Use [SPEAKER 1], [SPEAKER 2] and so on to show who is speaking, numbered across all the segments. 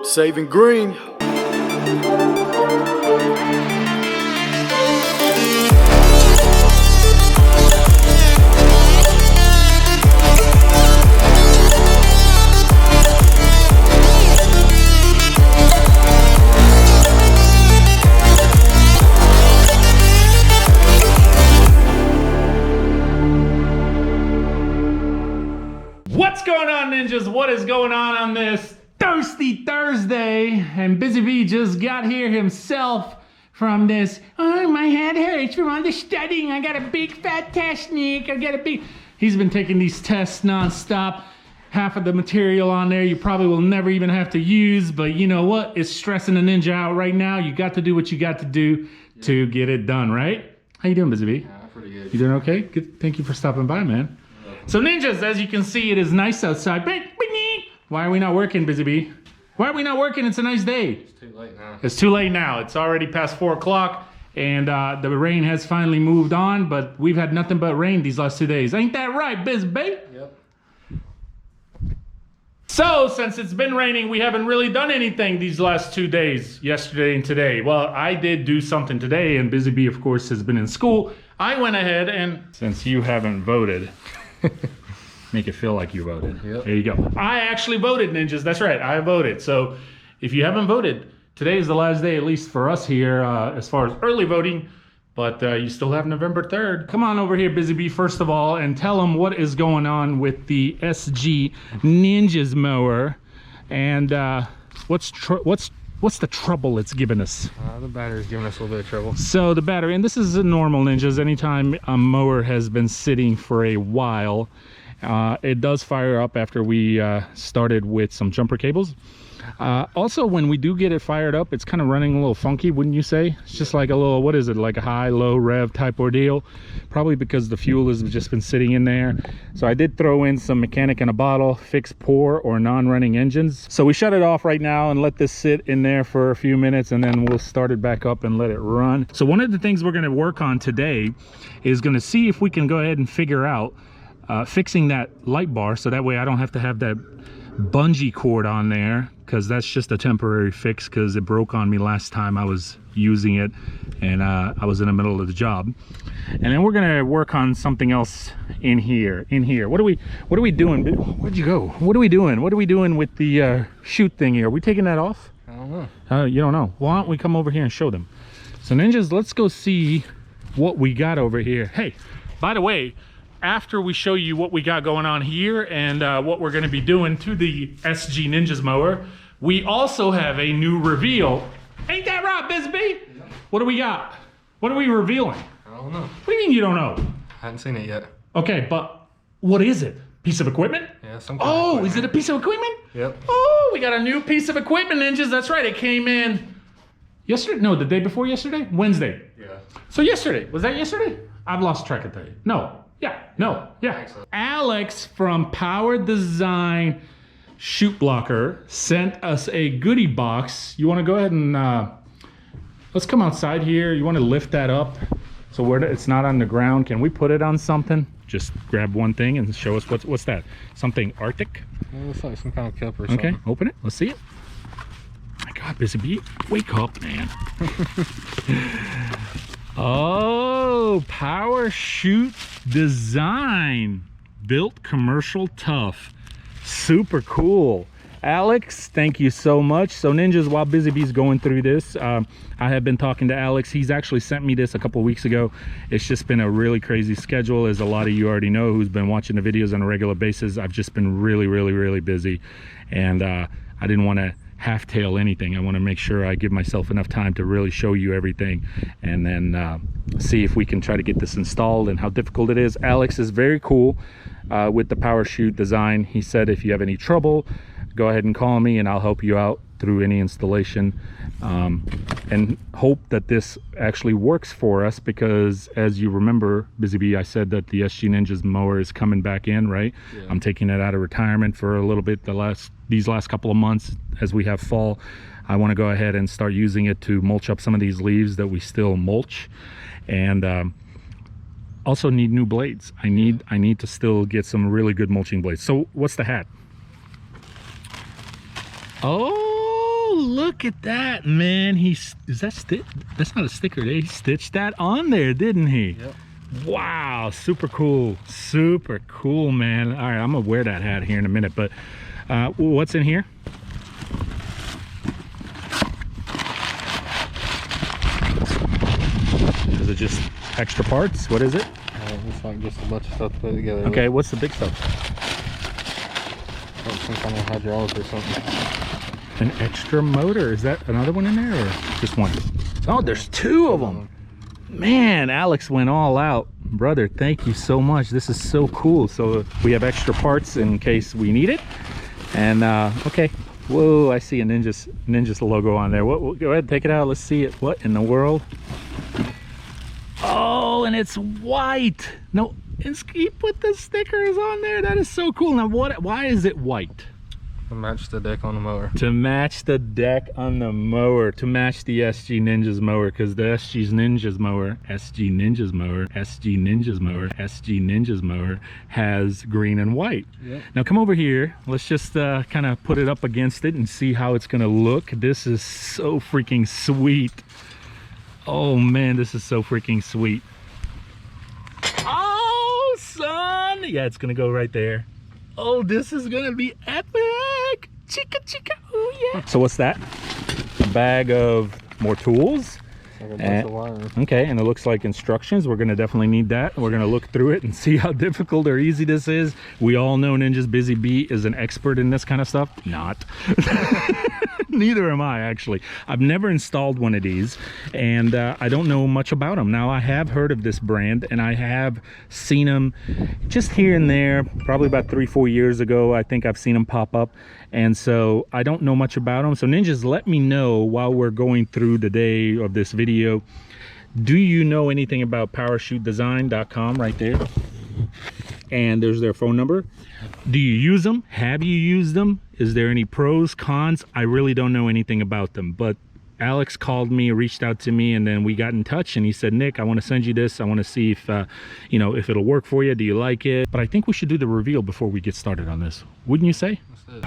[SPEAKER 1] Saving green.
[SPEAKER 2] What's going on, ninjas? What is going on this thirsty Thursday? And Busy Bee just got here himself from this. Oh, my head hurts from all the studying. I got a big fat test, Nick. He's been taking these tests nonstop. Half of the material on there you probably will never even have to use, but you know what? It's stressing a ninja out right now. You got to do what you got to do to get it done, right? How you doing, Busy Bee?
[SPEAKER 3] Yeah, pretty good.
[SPEAKER 2] You doing okay? Good. Thank you for stopping by, man. So ninjas, as you can see, it is nice outside. Why are we not working, Busy Bee? Why are we not working? It's a nice day.
[SPEAKER 3] It's too late now.
[SPEAKER 2] It's too late now. It's already past 4 o'clock, and the rain has finally moved on, but we've had nothing but rain these last 2 days. Ain't that right, Busy Bee?
[SPEAKER 3] Yep.
[SPEAKER 2] So, since it's been raining, we haven't really done anything these last 2 days, yesterday and today. Well, I did do something today, and Busy Bee, of course, has been in school. I went ahead and, since you haven't voted, make it feel like you voted.
[SPEAKER 3] Yep.
[SPEAKER 2] There you go. I actually voted, ninjas. That's right. I voted. So if you haven't voted, today is the last day, at least for us here, as far as early voting. But you still have November 3rd. Come on over here, Busy Bee, first of all, and tell them what is going on with the sgninjas mower, and what's the trouble it's given us.
[SPEAKER 3] The battery's giving us a little bit of trouble.
[SPEAKER 2] So the battery, and this is a normal, ninjas. Anytime a mower has been sitting for a while, it does fire up after we started with some jumper cables. Also, when we do get it fired up, it's kind of running a little funky, wouldn't you say? It's just like a little, what is it, like a high, low rev type ordeal? Probably because the fuel has just been sitting in there. So I did throw in some mechanic in a bottle, fix poor or non-running engines. So we shut it off right now and let this sit in there for a few minutes, and then we'll start it back up and let it run. So one of the things we're going to work on today is going to see if we can go ahead and figure out fixing that light bar, so that way I don't have to have that bungee cord on there, because that's just a temporary fix because it broke on me last time I was using it, and I was in the middle of the job. And then we're gonna work on something else in here. What are we doing? Where'd you go? What are we doing with the chute thing here? Are we taking that off?
[SPEAKER 3] I don't know.
[SPEAKER 2] You don't know. Why don't we come over here and show them? So ninjas, let's go see what we got over here. Hey, by the way, after we show you what we got going on here and what we're going to be doing to the sgninjas mower, we also have a new reveal. Ain't that right, Busy Bee?
[SPEAKER 3] Yeah.
[SPEAKER 2] What do we got? What are we revealing?
[SPEAKER 3] I don't know.
[SPEAKER 2] What do you mean you don't know?
[SPEAKER 3] I hadn't seen it yet.
[SPEAKER 2] Okay, but what is it? Piece of equipment?
[SPEAKER 3] Yeah, some kind of equipment.
[SPEAKER 2] Is it a piece of equipment?
[SPEAKER 3] Yep.
[SPEAKER 2] Oh, we got a new piece of equipment, ninjas. That's right. It came in yesterday. No, the day before yesterday? Wednesday.
[SPEAKER 3] Yeah.
[SPEAKER 2] So yesterday. Was that yesterday? I've lost track of day. No. Yeah. No. Yeah.
[SPEAKER 3] So.
[SPEAKER 2] Alex from Power Design Chute Blocker sent us a goodie box. You want to go ahead and let's come outside here. You want to lift that up so where it's not on the ground. Can we put it on something? Just grab one thing and show us what's that? Something Arctic?
[SPEAKER 3] It looks like some kind of cup or something.
[SPEAKER 2] Okay, open it. Let's see it. My God, Busy Bee, wake up, man. Oh, Power Chute Design. Built commercial tough. Super cool. Alex, thank you so much. So ninjas, while Busy Bee's going through this, I have been talking to Alex. He's actually sent me this a couple of weeks ago. It's just been a really crazy schedule, as a lot of you already know who's been watching the videos on a regular basis. I've just been really busy, and I didn't want to half-tail anything. I want to make sure I give myself enough time to really show you everything, and then see if we can try to get this installed and how difficult it is. Alex is very cool with the Power Chute design. He said if you have any trouble, go ahead and call me and I'll help you out through any installation, and hope that this actually works for us, because as you remember, Busy Bee, I said that the sgninjas mower is coming back in, right? Yeah. I'm taking it out of retirement for a little bit these last couple of months as we have fall. I want to go ahead and start using it to mulch up some of these leaves that we still mulch, and also need new blades. I need to still get some really good mulching blades. So what's the hat? Oh, look at that, man. Is that that's not a sticker. He stitched that on there, didn't he?
[SPEAKER 3] Yep.
[SPEAKER 2] Wow, super cool, man. All right, I'm gonna wear that hat here in a minute, but what's in here? Is it just extra parts? What is it?
[SPEAKER 3] It's like just a bunch of stuff to put together.
[SPEAKER 2] Okay, what's the big stuff?
[SPEAKER 3] Like some kind of hydraulic or something.
[SPEAKER 2] An extra motor. Is that another one in there or just one? Oh, there's two of them. Man, Alex went all out. Brother, thank you so much. This is so cool. So we have extra parts in case we need it. And okay. Whoa, I see a Ninjas logo on there. What, go ahead, take it out. Let's see it. What in the world? Oh, and it's white. No, he put the stickers on there. That is so cool. Now, why is it white?
[SPEAKER 3] To match the deck on the mower.
[SPEAKER 2] To match the deck on the mower. To match the sgninjas mower. Because the sgninjas mower has green and white.
[SPEAKER 3] Yep.
[SPEAKER 2] Now come over here. Let's just kind of put it up against it and see how it's going to look. This is so freaking sweet. Oh man, this is so freaking sweet. Oh, son. Yeah, it's going to go right there. Oh, this is going to be epic. Chica, chica. Oh, yeah. So what's that? A bag of more tools.
[SPEAKER 3] Like a bunch of wires.
[SPEAKER 2] Okay, and it looks like instructions. We're going to definitely need that. We're going to look through it and see how difficult or easy this is. We all know Ninjas Busy Bee is an expert in this kind of stuff. Not. Neither am I, actually. I've never installed one of these, and I don't know much about them. Now, I have heard of this brand, and I have seen them just here and there. Probably about 3-4 years ago, I think I've seen them pop up. And so I don't know much about them. So Ninjas, let me know while we're going through the day of this video. Do you know anything about PowerShuteDesign.com right there? And there's their phone number. Do you use them? Have you used them? Is there any pros, cons? I really don't know anything about them, but Alex called me, reached out to me, and then we got in touch, and he said, Nick, I want to send you this. I want to see if, you know, if it'll work for you. Do you like it? But I think we should do the reveal before we get started on this. Wouldn't you say?
[SPEAKER 3] Let's do it.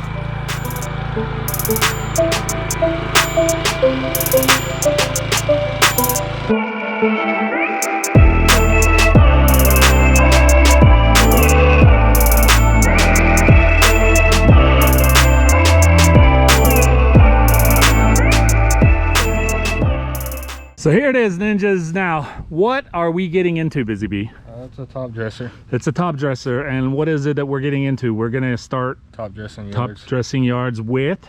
[SPEAKER 2] So here it is, Ninjas. Now, what are we getting into, Busy Bee?
[SPEAKER 3] It's a top dresser.
[SPEAKER 2] It's a top dresser, and what is it that we're getting into? We're gonna start
[SPEAKER 3] Top dressing yards.
[SPEAKER 2] top dressing yards with.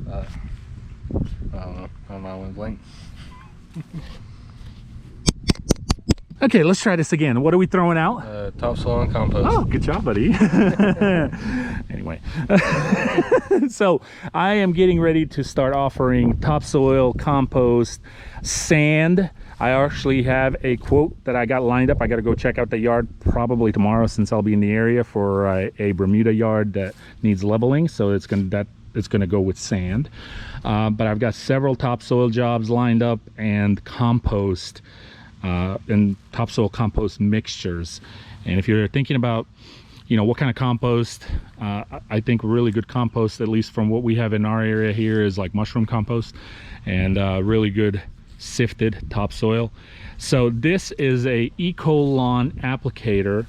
[SPEAKER 3] I don't know. My mind went blank.
[SPEAKER 2] Okay, let's try this again. What are we throwing out?
[SPEAKER 3] Topsoil and compost.
[SPEAKER 2] Oh, good job, buddy. Anyway, so I am getting ready to start offering topsoil, compost, sand. I actually have a quote that I got lined up. I got to go check out the yard probably tomorrow, since I'll be in the area for a Bermuda yard that needs leveling. So it's gonna go with sand. But I've got several topsoil jobs lined up, and compost. And topsoil compost mixtures. And if you're thinking about, you know, what kind of compost, I think really good compost, at least from what we have in our area here, is like mushroom compost, and really good sifted topsoil. So this is a Eco-Lawn applicator.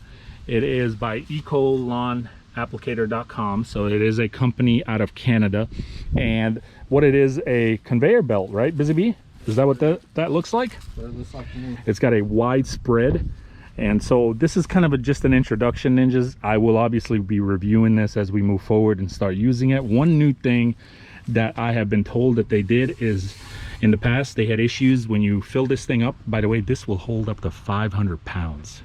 [SPEAKER 2] It is by EcoLawnApplicator.com. So it is a company out of Canada, and what it is, a conveyor belt, right, Busy Bee? Is that what that looks like?
[SPEAKER 3] What it looks like to me.
[SPEAKER 2] It's got a wide spread, and so this is kind of just an introduction, Ninjas. I will obviously be reviewing this as we move forward and start using it. One new thing that I have been told that they did is, in the past they had issues when you fill this thing up. By the way, this will hold up to 500 pounds.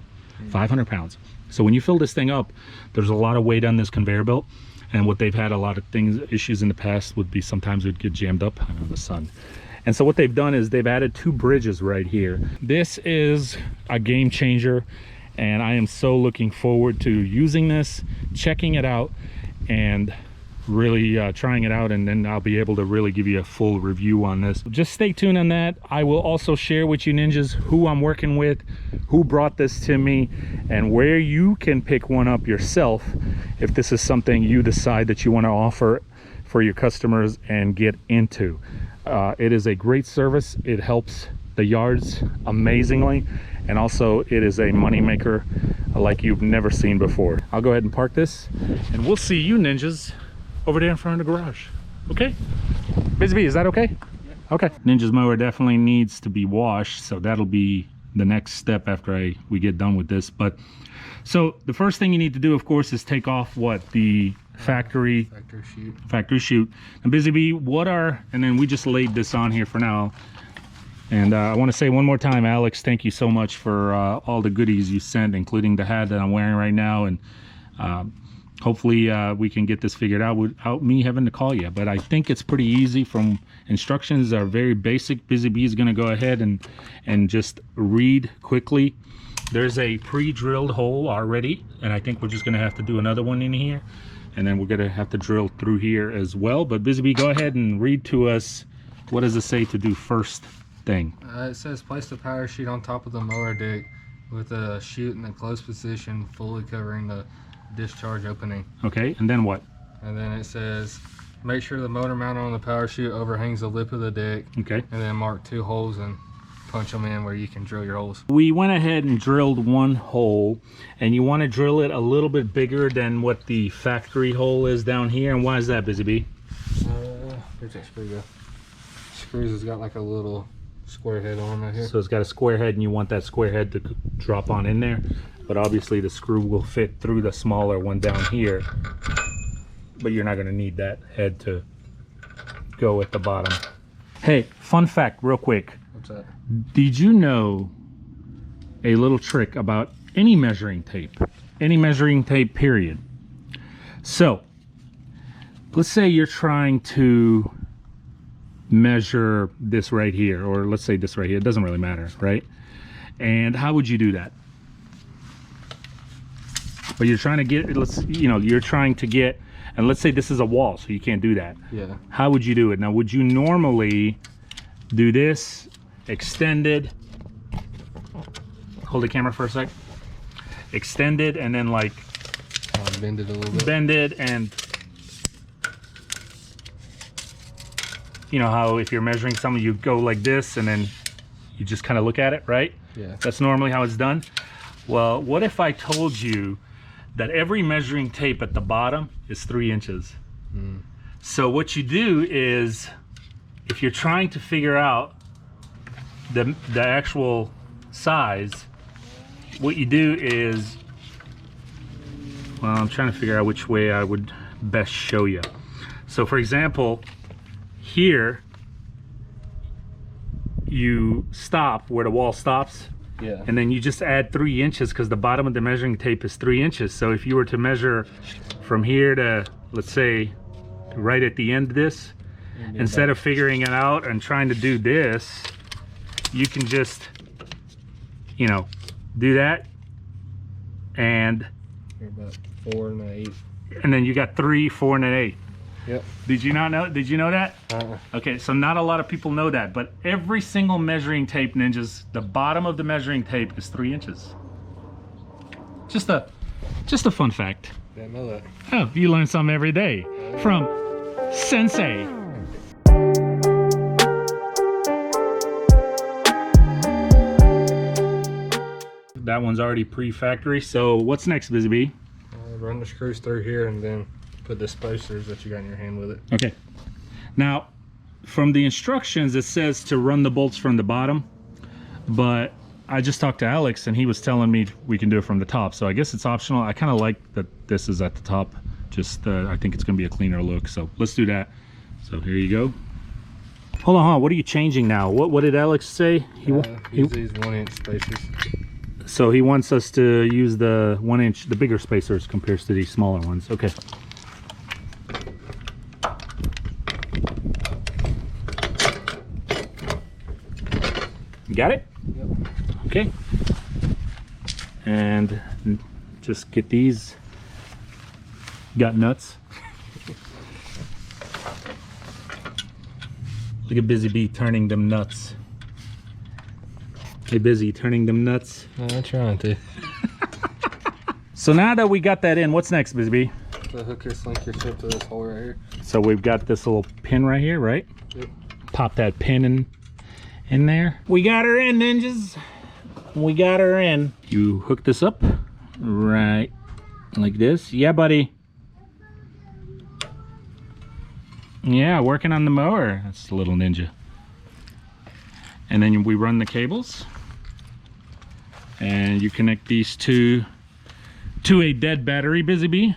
[SPEAKER 2] 500 pounds. So when you fill this thing up, there's a lot of weight on this conveyor belt, and what they've had a lot of issues in the past would be sometimes it would get jammed up in the sun. And so what they've done is they've added 2 bridges right here. This is a game changer, and I am so looking forward to using this, checking it out, and really trying it out, and then I'll be able to really give you a full review on this. Just stay tuned on that. I will also share with you, Ninjas, who I'm working with, who brought this to me, and where you can pick one up yourself if this is something you decide that you want to offer for your customers and get into. It is a great service. It helps the yards amazingly, and also it is a money maker like you've never seen before. I'll go ahead and park this, and we'll see you ninjas over there in front of the garage. Okay, Busy Bee, is that okay? Yeah. Okay. Ninja's mower definitely needs to be washed, so that'll be the next step after we get done with this. But so the first thing you need to do, of course, is take off what the factory chute. And Busy Bee, and then we just laid this on here for now. And I want to say one more time, Alex, thank you so much for all the goodies you sent, including the hat that I'm wearing right now. And hopefully we can get this figured out without me having to call you. But I think it's pretty easy. From instructions are very basic. Busy Bee is going to go ahead and just read quickly. There's a pre-drilled hole already, and I think we're just going to have to do another one in here. And then we're going to have to drill through here as well. But Busy Bee, go ahead and read to us, what does it say to do first thing?
[SPEAKER 3] It says place the power chute on top of the mower dick with a chute in a closed position, fully covering the discharge opening.
[SPEAKER 2] Okay, and then what?
[SPEAKER 3] And then it says make sure the motor mounted on the power chute overhangs the lip of the dick.
[SPEAKER 2] Okay.
[SPEAKER 3] And then mark 2 holes and punch them in where you can drill your holes.
[SPEAKER 2] We went ahead and drilled 1 hole, and you want to drill it a little bit bigger than what the factory hole is down here. And why is that, Busy Bee?
[SPEAKER 3] Here's that screw go. Screws has got like a little square head on right here.
[SPEAKER 2] So it's got a square head, and you want that square head to drop on in there. But obviously the screw will fit through the smaller one down here. But you're not going to need that head to go at the bottom. Hey, fun fact real quick.
[SPEAKER 3] What's that?
[SPEAKER 2] Did you know a little trick about any measuring tape? Any measuring tape, period. So, let's say you're trying to measure this right here, or let's say this right here. It doesn't really matter, right? And how would you do that? But you're trying to get, you're trying to get, and let's say this is a wall, so you can't do that.
[SPEAKER 3] Yeah.
[SPEAKER 2] How would you do it? Now, would you normally do this, extended, hold the camera for a sec, extended, and then like
[SPEAKER 3] bend it a little bit.
[SPEAKER 2] Bend it, and you know how if you're measuring something, you go like this, and then you just kind of look at it, right?
[SPEAKER 3] Yeah.
[SPEAKER 2] That's normally how it's done. Well, what if I told you that every measuring tape at the bottom is 3 inches? So what you do is, if you're trying to figure out the actual size, what you do is, well, I'm trying to figure out which way I would best show you. So for example, here you stop where the wall stops.
[SPEAKER 3] Yeah.
[SPEAKER 2] And then you just add 3 inches, because the bottom of the measuring tape is 3 inches. So if you were to measure from here to, let's say, right at the end of this, instead of figuring it out and trying to do this, you can just, do that. And
[SPEAKER 3] You're about 4 1/8.
[SPEAKER 2] And then you got 3, 4, and an 8.
[SPEAKER 3] Yep.
[SPEAKER 2] Did you know that? Okay, so not a lot of people know that, but every single measuring tape, ninjas, the bottom of the measuring tape is 3 inches. Just a fun fact.
[SPEAKER 3] Didn't know that.
[SPEAKER 2] Oh, you learn something every day from Sensei. That one's already pre-factory. So what's next, Busy Bee?
[SPEAKER 3] Run the screws through here and then put the spacers that you got in your hand with it.
[SPEAKER 2] Okay. Now, from the instructions, it says to run the bolts from the bottom, but I just talked to Alex and he was telling me we can do it from the top. So I guess it's optional. I kind of like that this is at the top. Just, I think it's going to be a cleaner look. So let's do that. So here you go. Hold on, what are you changing now? What did Alex say?
[SPEAKER 3] Use these 1-inch spacers.
[SPEAKER 2] So he wants us to use the 1-inch, the bigger spacers compared to these smaller ones. Okay. You got it?
[SPEAKER 3] Yep.
[SPEAKER 2] Okay. And just get these. Got nuts. Look at Busy Bee turning them nuts. Hey, Busy, turning them nuts.
[SPEAKER 3] I'm trying to.
[SPEAKER 2] So now that we got that in, what's next, Busy Bee?
[SPEAKER 3] to hook your link your chute to this hole right here.
[SPEAKER 2] So we've got this little pin right here, right?
[SPEAKER 3] Yep.
[SPEAKER 2] Pop that pin in there. We got her in, ninjas. We got her in. You hook this up right like this. Yeah, buddy. Yeah, working on the mower. That's the little ninja. And then we run the cables. And you connect these two to a dead battery, Busy Bee. Yep.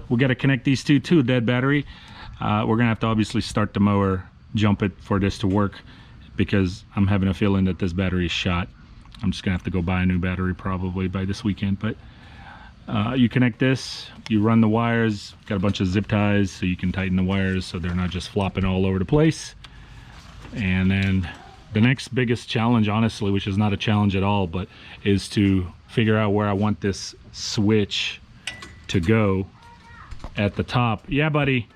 [SPEAKER 2] We got to connect these two to a dead battery. We're going to have to obviously start the mower, jump it for this to work, because I'm having a feeling that this battery is shot. I'm just going to have to go buy a new battery probably by this weekend. But you connect this, you run the wires, got a bunch of zip ties so you can tighten the wires so they're not just flopping all over the place. And then the next biggest challenge, honestly, which is not a challenge at all, but is to figure out where I want this switch to go at the top. Yeah, buddy.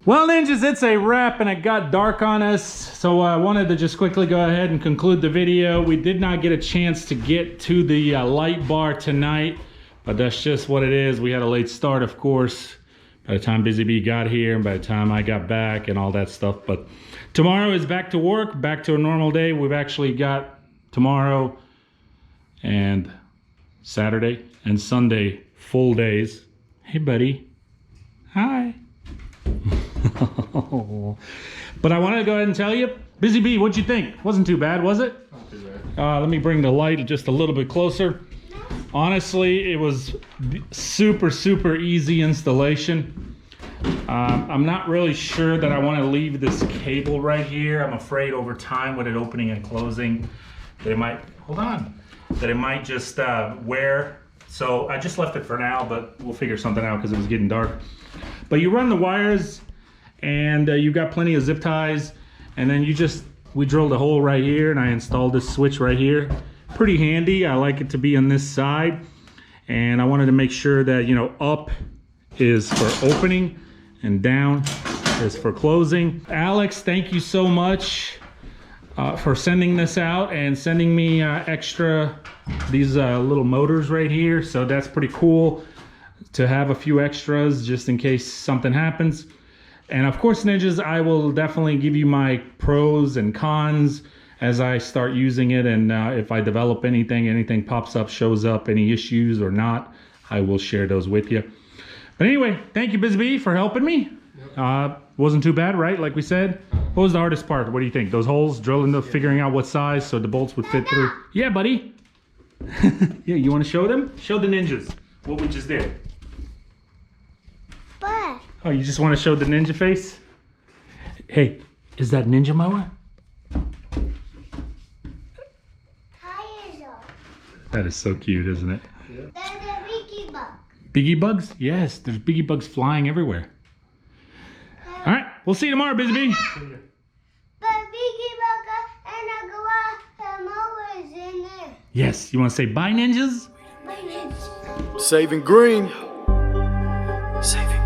[SPEAKER 2] Well, ninjas, it's a wrap and it got dark on us, so I wanted to just quickly go ahead and conclude the video. We did not get a chance to get to the light bar tonight, but that's just what it is. We had a late start, of course, by the time Busy Bee got here and by the time I got back and all that stuff. But tomorrow is back to work, back to a normal day. We've actually got tomorrow and Saturday and Sunday full days. Hey, buddy. Hi. But I wanted to go ahead and tell you, Busy Bee, what'd you think? Wasn't too bad, was it?
[SPEAKER 3] Not too bad.
[SPEAKER 2] Let me bring the light just a little bit closer. Honestly, it was super easy installation. I'm not really sure that I want to leave this cable right here. I'm afraid over time with it opening and closing that it might, hold on, that it might just wear. So I just left it for now, but we'll figure something out because it was getting dark. But you run the wires and you've got plenty of zip ties, and then we drilled a hole right here and I installed this switch right here. Pretty handy. I like it to be on this side, and I wanted to make sure that, you know, up is for opening and down is for closing. Alex, thank you so much for sending this out and sending me these little motors right here. So that's pretty cool to have a few extras just in case something happens. And of course, ninjas, I will definitely give you my pros and cons as I start using it, and if I develop anything pops up, shows up, any issues or not, I will share those with you. But anyway, thank you, Busy Bee, for helping me. Yep. Wasn't too bad, right? Like we said. What was the hardest part? What do you think? Those holes, drilling, figuring out what size so the bolts would fit through. Yeah, buddy. Yeah, you want to show them? Show the ninjas what we just did.
[SPEAKER 1] What?
[SPEAKER 2] Oh, you just want to show the ninja face? Hey, is that ninja mower? That is so cute, isn't it?
[SPEAKER 1] Yeah. There's a biggie bug.
[SPEAKER 2] Biggie bugs? Yes, there's biggie bugs flying everywhere. All right, we'll see you tomorrow, Busy Bee.
[SPEAKER 1] But biggie bug and a garage mower is in there.
[SPEAKER 2] Yes, you want to say bye, ninjas?
[SPEAKER 1] Bye, ninjas.
[SPEAKER 4] Saving green. Saving